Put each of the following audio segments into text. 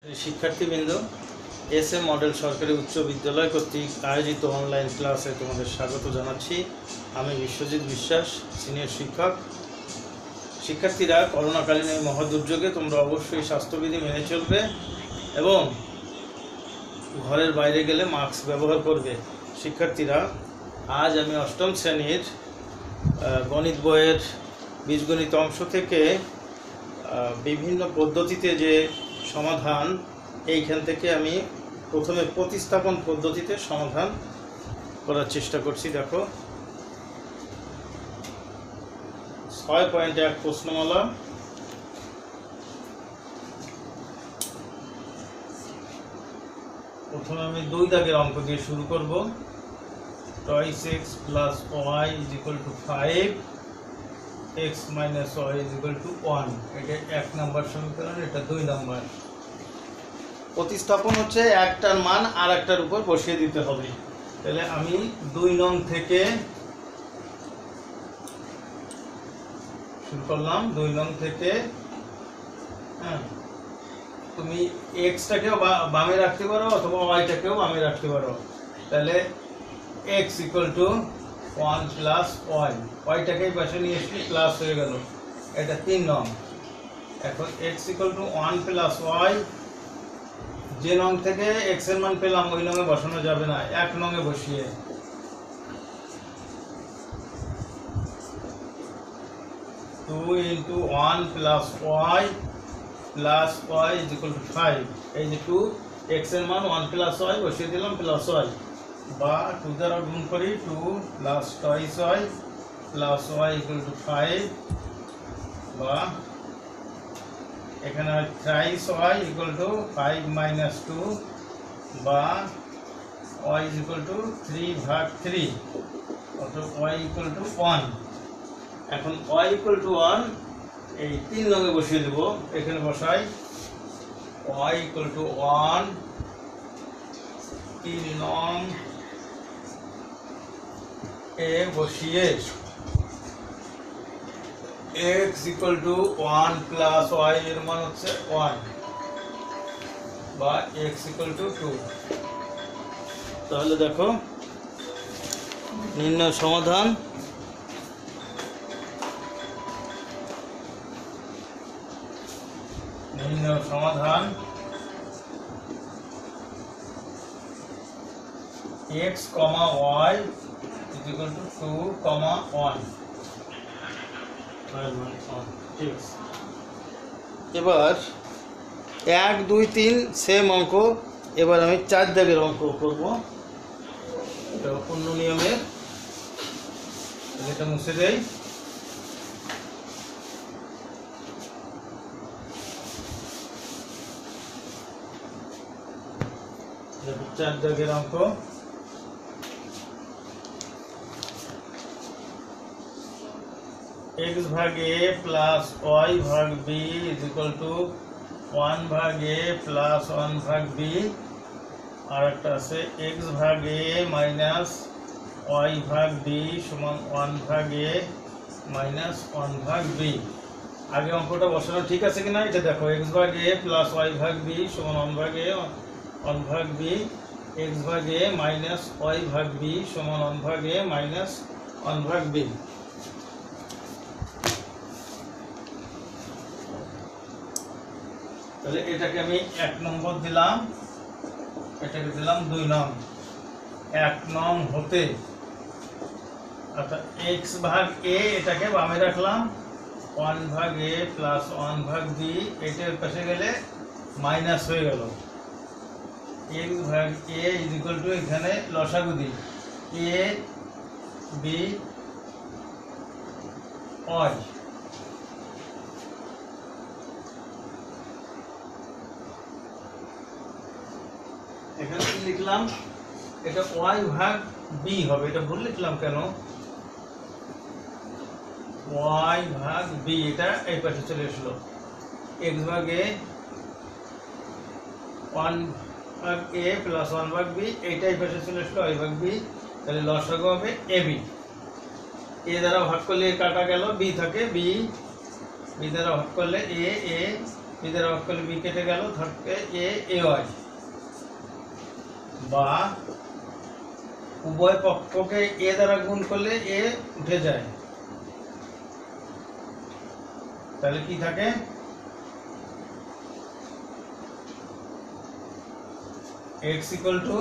শিক্ষার্থীবৃন্দ, SM. Model সরকারি উচ্চ বিদ্যালয় কর্তৃক আয়োজিত অনলাইন ক্লাসে তোমাদের স্বাগত জানাচ্ছি। আমি বিশ্বজিৎ বিশ্বাস, সিনিয়র শিক্ষক। শিক্ষার্থীরা, করোনাকালীন এই মহাদুর্যোগে তোমরা অবশ্যই স্বাস্থ্যবিধি মেনে চলবে এবং ঘরের বাইরে গেলে মাস্ক ব্যবহার করবে। শিক্ষার্থীরা, আজ আমি অষ্টম শ্রেণীর গণিত বইয়ের বীজগণিত অংশ থেকে বিভিন্ন পদ্ধতিতে যে সমাধান, এইখান থেকে আমি প্রথমে প্রতিস্থাপন পদ্ধতিতে সমাধান করার চেষ্টা করছি। দেখো, 6.1 প্রশ্নমালা। প্রথমে আমি 2 দাগের অঙ্ক দিয়ে শুরু করব। 2x + y = 5, x - y = 1। এটা 1 নম্বর সমীকরণ, এটা 2 নম্বর। প্রতিস্থাপন হচ্ছে একটার মান আর একটার উপর বসিয়ে দিতে হবে। তাহলে আমি 2 নং থেকে শুরু করলাম। 2 নং থেকে তুমি এক্সটাকেও বামে রাখতে পারো অথবা ওয়াইটাকেও বামে রাখতে পারো। তাহলে x = 1 + y, ওয়াইটাকে পাশে নিয়ে এসে প্লাস হয়ে গেল, এটা 3 নং। এখন x = 1 + y, যে নং থেকে x এর মান পেলাম ওই নঙে বসানো যাবে না, 1 নঙে বসিয়ে 2 × 1 + y + y = 5। এই যে 2, x এর মান 1 + y বসিয়ে দিলাম, প্লাস y, বা 2 দ্বারা গুণ করি, 2 + twice y + y = 5, বা এখানে thrice y = 5 - 2, বা y = 3/3, অর্থাৎ y = 1। এখন y = 1 এই 3 নঙে বসিয়ে দেব। এখানে বসাই y = 1, 3 নং এ বসিয়ে x = 1 + y এর মান হচ্ছে 1, বা x = 2। তাহলে দেখো, নির্ণয় সমাধান। নির্ণয় সমাধান x, y = 2, 1। এবার 1, 2, 3 সেম অঙ্ক। এবার আমি 4 দাগের অঙ্ক করব। এটা অন্য নিয়মে, এটা মুছে দেই। দেখো, 4 দাগের অঙ্ক। x/a + y/b = 1/a + 1/b। আর একটা আছে x/a - y/b = 1/a - 1/b। আগে অঙ্কটা বসানো ঠিক আছে কিনা এটা দেখো। x/a + y/b = 1/a 1/b, x/a - y/b = 1/a - 1/b। তাহলে এটাকে আমি 1 নম্বর দিলাম, এটাকে দিলাম 2 নং। 1 নং হতে অর্থাৎ x/a, এটাকে বামে রাখলাম, 1/a + 1/b, এটার পাশে গেলে মাইনাস হয়ে গেল। x/a = এখানে লসাগু দিই, a b y। এখানে কি লিখলাম? এটা y/b হবে। এটা ভুল লিখলাম কেন? y/b, এটা এই পাশে চলে আসলো। x/a 1/a + 1/b, এইটা এই পাশে চলে আসলো, y/b। তাহলে লসাগু হবে ab। a দ্বারা ভাগ করলে কাটা গেল, b থাকে, b দ্বারা ভাগ করলে a বি দ্বারা ভাগ করলে বি কেটে গেল, থাকে এ ওয়াই, বা উভয় পক্ষকে এ দ্বারা গুণ করলে এ উঠে যায়, তাহলে কি থাকে, x equal to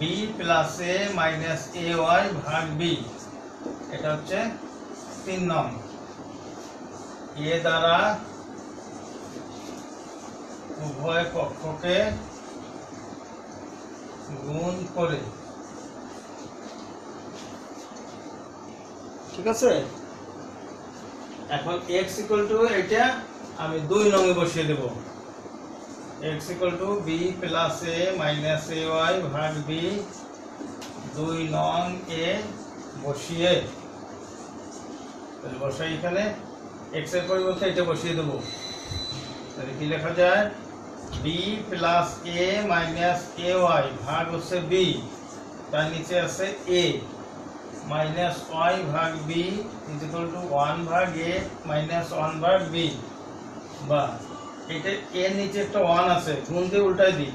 B plus A minus A Y ভাগ বি। এটা হচ্ছে 3 নং। এ দ্বারা উভয় পক্ষকে গুণ করে, ঠিক আছে। এখন x ইকুয়াল টু এটা আমি 2 নং এ বসিয়ে দেব, x equal to B plus A minus A Y ভাগ বি, 2 নং এ বসিয়ে, তাহলে বসাই এখানে x এর পরিবর্তে এটা বসিয়ে দেব, তাহলে কি লেখা যায়, B plus A minus A Y ভাগ হচ্ছে বি, তার নিচে আছে এ মাইনাস ওয়াই ভাগ বি ইজ ইকুয়াল টু 1 ভাগ এ মাইনাস 1 ভাগ বি, বা এটা এর নিচে একটা 1 আছে, গুণ দিয়ে উল্টাই দিই,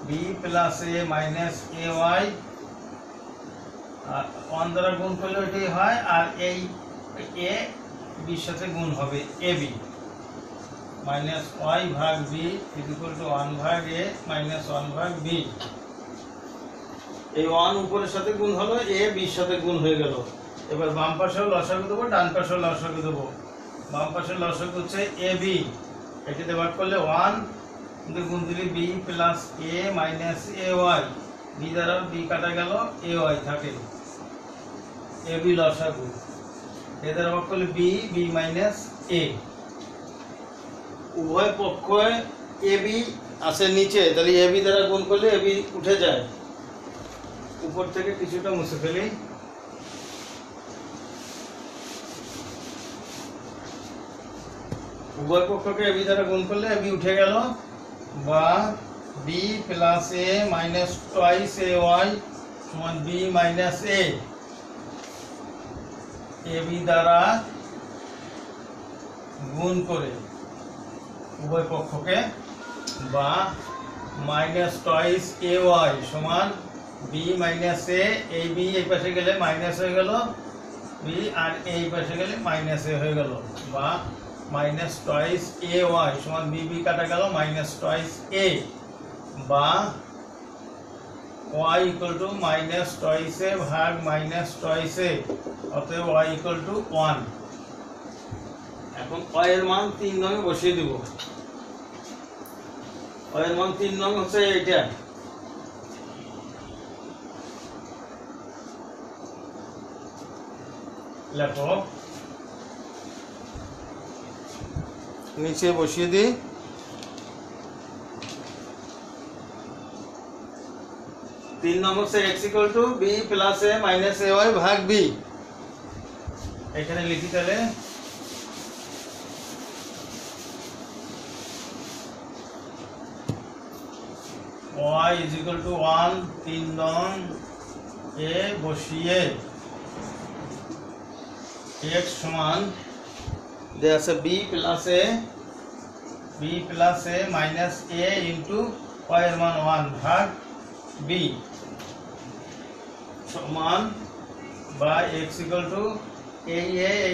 B plus A minus A Y, আর 1 দ্বারা গুণ করলে এটাই হয়, আর এই এ বির সাথে গুণ হবে এ বি মাইনাস ওয়াই ভাগ বি ইজ ইকুয়াল টু 1 ভাগ এ মাইনাস 1 ভাগ বি। এই 1 উপরের সাথে গুণ হলো, এ বির সাথে গুণ হয়ে গেল। এবার বাম পাশেও লসাগু দেবো, ডান পাশেও লসাগু দেবো। বাম পাশের লসাগু হচ্ছে এ বি, এটাতে ভাগ করলে 1, কিন্তু গুণ দিলে B plus A minus A Y, B দ্বারা বি কাটা গেল, এ ওয়াই থাকে, এ বি লসাগু, এ দ্বারা ভাগ করলে বি, বি মাইনাস এ। উভয় পক্ষ এ বি আছে নিচে, তাহলে এ বি দ্বারা গুণ করলে এ বি উঠে যায়, উপর থেকে কিছুটা মুছে ফেলি, উভয় পক্ষকে এ বি দ্বারা গুণ করলে এ বি উঠে গেল, বা B plus A minus twice a y সমান B minus A, A B দ্বারা গুণ করে উভয় পক্ষকে, বা মাইনাস টুয়াইস এ ওয়াই সমান বি মাইনাস এ, এই বি এই পাশে গেলে মাইনাস হয়ে গেল বি, আর এই পাশে গেলে মাইনাস এ হয়ে গেল, বা মাইনাস টুয়াইস এ ওয়াই সমান বি, বি কাটা গেল, মাইনাস টুয়াইস এ, বা y equal to minus twice a ভাগ মাইনাস টুয়াইস এ, অতএব ওয়াই ইকুয়াল টু 1। এখন ওয়াই এর মান 3 নং এ বসিয়ে দিব, ওয়াই এর মান 3 নং হচ্ছে এইটা, লেখো, নিচে বসিয়ে দিই, 3 নং হচ্ছে x equal two b plus a minus ay ভাগ b, এখানে লিখি তাহলে y is equal to 1, 3 নং এ বসিয়ে x সমান দেয়া আছে b plus a minus a into y এর মান 1 ভাগ b সমান, বা x ইকুয়াল টু এই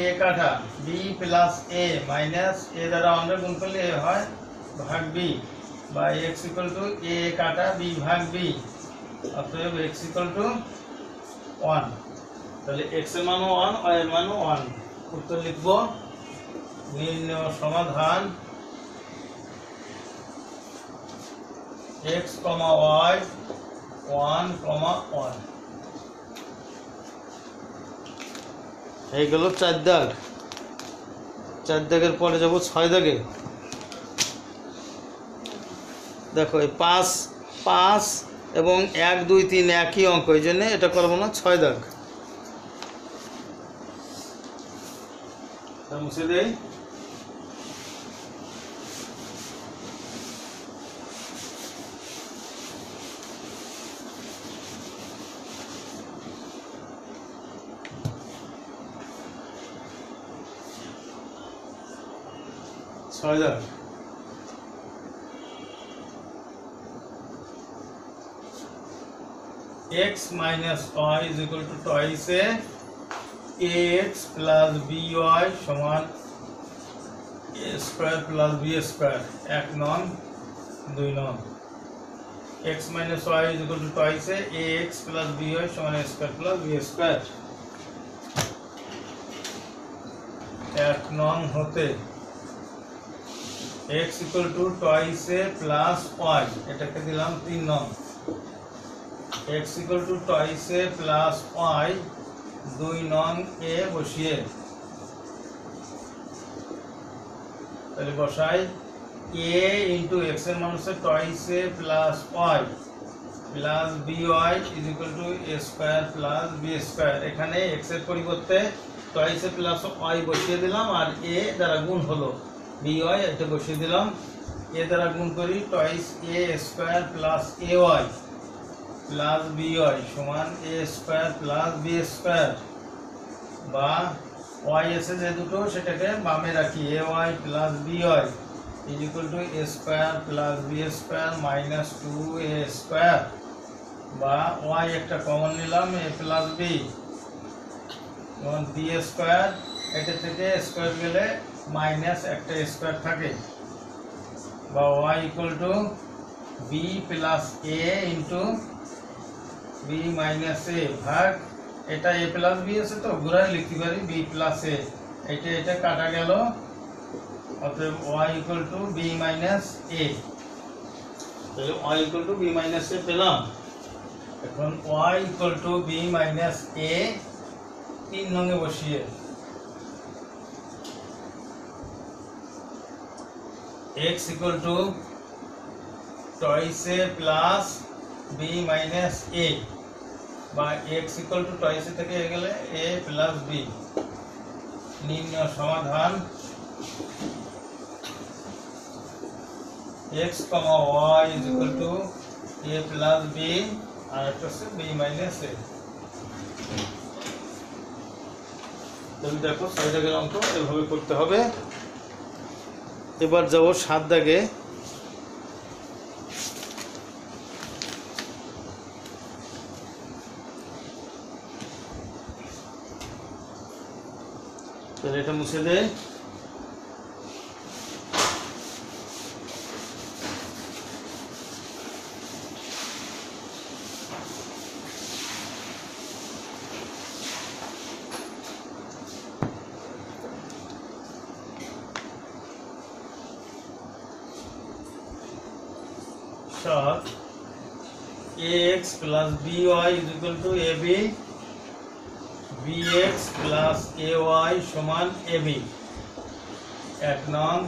এ কাটা b plus a minus a দ্বারা আমরা গুণ করলে a হয় ভাগ b, বা x ইকুয়াল টু a কাটা b ভাগ b, অতএব x ইকুয়াল টু 1। তাহলে x এর মানও 1, y এর মানও 1। উত্তর লিখব, নির্ণয় সমাধান x, y 1, 1। এইগুলো 4 দাগ, 4 দাগের পরে যাব 6 দাগে। দেখো এই 5 5 এবং 1 2 3 একই অঙ্ক, এই জন্য এটা করবো না, 6 দাগ মুছে দেই। ছয় দাগ। x minus y is equal to twice ax plus by সমান a square plus b square 1 নং 2 নং x minus y is equal to twice ax plus by সমান a square plus b square 1 নং হতে x equal to twice a plus y এটাকে দিলাম 3 নং x equal to twice a plus y 2 নং a বসিয়ে তাহলে বসাই a into x এর মান হচ্ছে twice a plus y plus by is equal to a square plus b square এখানে x এর পরিবর্তে twice a plus y বসিয়ে দিলাম আর a দ্বারা গুণ হলো by এটা বসিয়ে দিলাম a দ্বারা গুণ করি twice a square plus ay plus by সমান a square plus b square বা y এসে যে দুটো সেটাকে বামে রাখি ay plus by is equal to a square plus b square minus 2a square বা y একটা কমন নিলাম a plus b এবং b square এটা থেকে স্কয়ার গেলে মাইনাস একটা স্কয়ার থাকে বা y equal to b plus a into b minus a ভাগ এটা a plus b আছে তো ঘুরাই লিখতে পারি b plus a এটা কাটা গেল অতএব y equal to b minus a তাহলে y equal to b minus a পেলাম এখন y equal to b minus a 3 নং এ বসিয়ে x equal to twice a plus b minus a বা x equal to twice a থেকে গেলে a plus b নির্ণয় সমাধান x, y is equal to a plus b আর একটা হচ্ছে b minus a তুমি দেখো 6 দাগের অঙ্ক এভাবে করতে হবে এবার যাব 7 দাগে তাহলে এটা মুছে দে ax plus by is equal to ab bx plus ay সমান ab 1 নং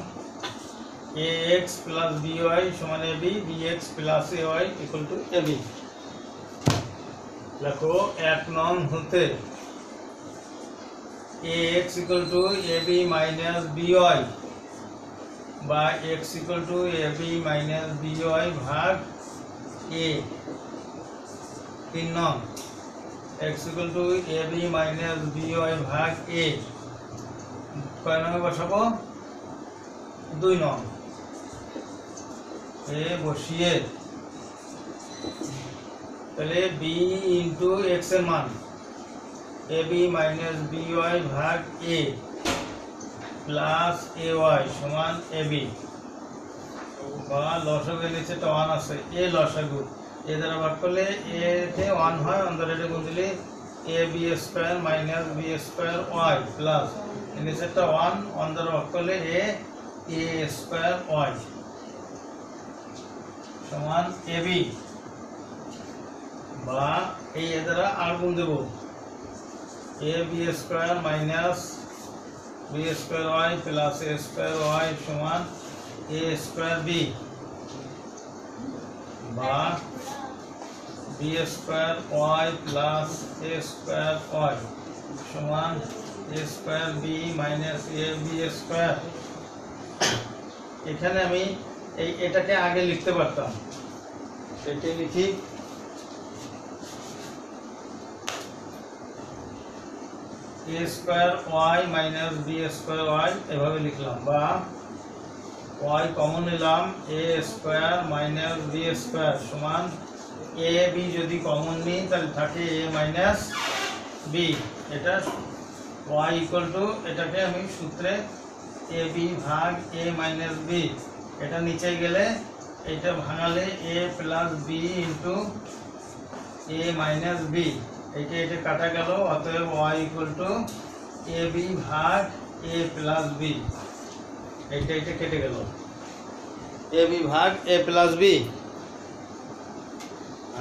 ax plus by সমান ab bx plus ay equal to ab লেখো 1 নং হতে ax equal to ab minus by বা x equal to ab minus by ভাগ a 3 নং x equal to ab minus by ভাগ a কয় নং বসাবো 2 নং এ বসিয়ে তাহলে b into x এর মান ab minus by ভাগ a প্লাস ay সমান ab বা লসাগু নিচে তো 1 আছে a লসাগু এ দ্বারা ভাগ করলে a তে 1 হয় অন্তরে এটা গুণ দিলে ab square minus b square y plus নিচেটা 1 অন্তরে ভাগ করলে a স্কয়ার y সমান ab বা এই এ দ্বারা আর গুণ দেব ab square minus b square y plus a square y সমান a স্কয়ার b বা b square y plus a square y সমান a square b minus a b square এখানে আমি এটাকে আগে লিখতে পারতাম এটা লিখি a square y minus b square y এভাবে লিখলাম বা y কমন নিলাম a square minus b square সমান এ বি যদি কমন নিই তাহলে থাকে এ মাইনাস বি, এটা ওয়াই ইকুয়াল টু, এটাকে আমি সূত্রে এ বি ভাগ এ মাইনাস বি, এটা নিচে গেলে এটা ভাঙালে A plus B into A minus B, এটা কাটা গেল, অতএব Y equal to A B ভাগ এ প্লাস বি, এটা কেটে গেল, এ বি ভাগ এ প্লাস বি।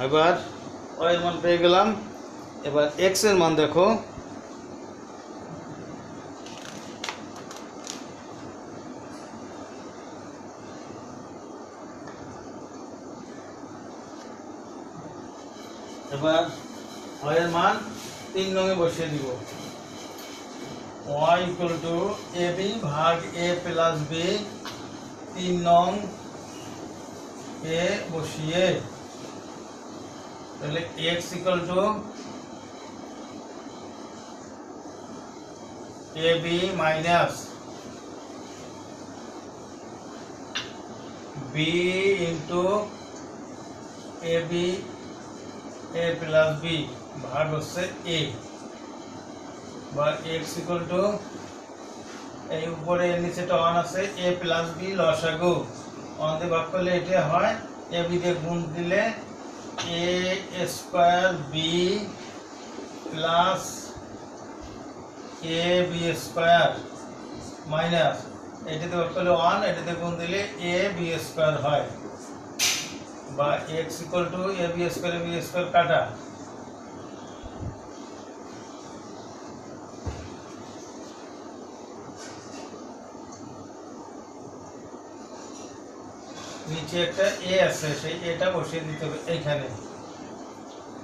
এবার ওয়াই এর মান পেয়ে গেলাম। এবার এক্স এর মান দেখো, এবার ওয়াই এর মান 3 নঙে বসিয়ে দিব, Y equal to A B ভাগ এ প্লাস বি, 3 নং এ বসিয়ে, তাহলে X equal to A B minus B into A B A plus B ভাগ হচ্ছে এ, বা এক্স ইকুয়াল টু, এই উপরে নিচেটা 1 আছে, এ প্লাস বি লসাগু 1 দিয়ে ভাগ করলে এটা হয়, এ বি দিয়ে গুণ দিলে এ স্কোয়ার বি প্লাস এ বি স্কোয়ার মাইনাস, এটাতে ভাগ করলে 1, এটাতে গুণ দিলে এ বি স্কোয়ার হয়, বা X equal to A B square কাটা, নিচে একটা এ আছে, সেই এটা বসিয়ে দিতে হবে এইখানে,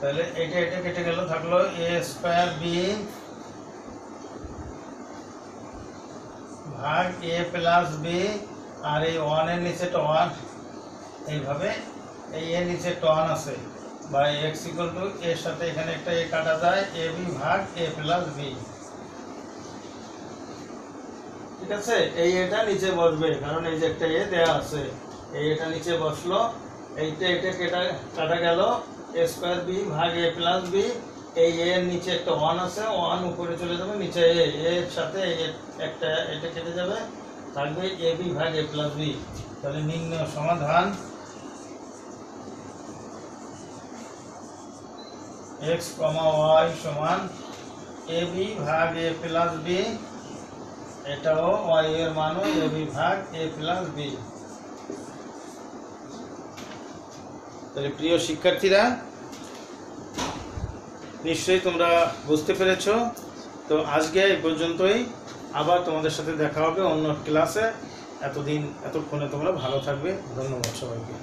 তাহলে এটা কেটে গেল, থাকলো এ স্কোয়ার বি ভাগ এ প্লাস বি, আর এই 1 এর নিচে 1, এইভাবে এই এর নিচে 1 আছে, বা এক্স ইকুয়াল টু এর সাথে এখানে একটা এ কাটা যায়, এ বি ভাগ এ প্লাস বি, ঠিক আছে। এই এটা নিচে বসবে, কারণ এই যে একটা এ দেয়া আছে, এটা নিচে বসলো, এটা কাটা গেল, এ স্কোয়ার বি ভাগ এ প্লাস বি, এই এর নিচে একটা 1 আছে, 1 উপরে চলে যাবে, নিচে এর সাথে একটা এটা কেটে যাবে, থাকবে এ বি ভাগ এ প্লাস বি। তাহলে নির্ণয় সমাধান এক্স কমা ওয়াই সমান এ বি ভাগ এ প্লাস বি, এটাও ওয়াই এর মানও এ বি ভাগ এ প্লাস বি। তাহলে প্রিয় শিক্ষার্থীরা, নিশ্চয়ই তোমরা বুঝতে পেরেছো। তো আজকে এই পর্যন্তই, আবার তোমাদের সাথে দেখা হবে অন্য ক্লাসে। এতক্ষণে তোমরা ভালো থাকবে। ধন্যবাদ সবাইকে।